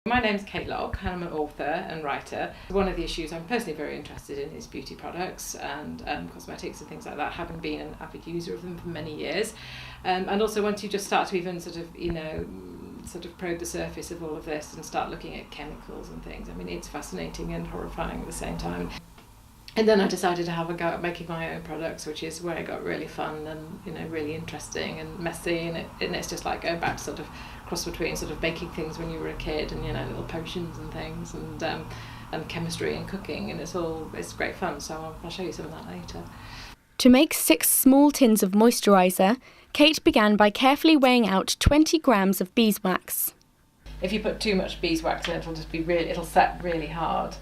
My name's Kate Locke and I'm an author and writer. One of the issues I'm personally very interested in is beauty products and cosmetics and things like that, having been an avid user of them for many years. And also once you just start to even sort of probe the surface of all of this and start looking at chemicals and things, I mean, it's fascinating and horrifying at the same time. And then I decided to have a go at making my own products, which is where it got really fun and really interesting and messy, and it's just like going back to sort of cross between sort of baking things when you were a kid and little potions and things and chemistry and cooking, and it's great fun. So I'll show you some of that later. To make 6 small tins of moisturiser, Kate began by carefully weighing out 20 grams of beeswax. If you put too much beeswax in, it'll set really hard.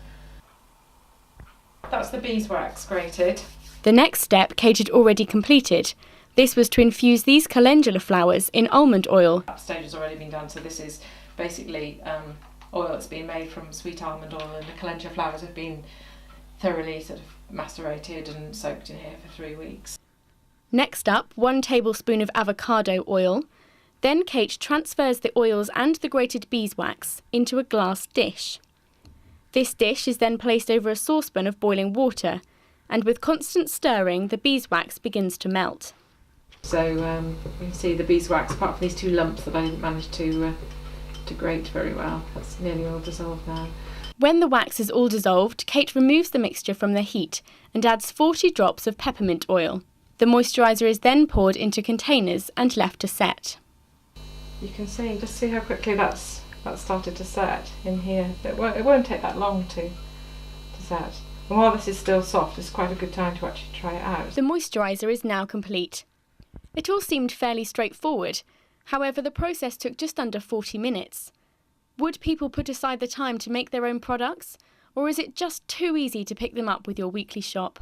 That's the beeswax grated. The next step Kate had already completed. This was to infuse these calendula flowers in almond oil. That stage has already been done, so this is basically oil that's been made from sweet almond oil, and the calendula flowers have been thoroughly sort of macerated and soaked in here for 3 weeks. Next up, 1 tablespoon of avocado oil. Then Kate transfers the oils and the grated beeswax into a glass dish. This dish is then placed over a saucepan of boiling water, and with constant stirring, the beeswax begins to melt. So you can see the beeswax, apart from these 2 lumps that I didn't manage to grate very well, that's nearly all dissolved now. When the wax is all dissolved, Kate removes the mixture from the heat and adds 40 drops of peppermint oil. The moisturiser is then poured into containers and left to set. You can just see how quickly that's started to set in here. It won't take that long to set. And while this is still soft, it's quite a good time to actually try it out. The moisturiser is now complete. It all seemed fairly straightforward. However, the process took just under 40 minutes. Would people put aside the time to make their own products? Or is it just too easy to pick them up with your weekly shop?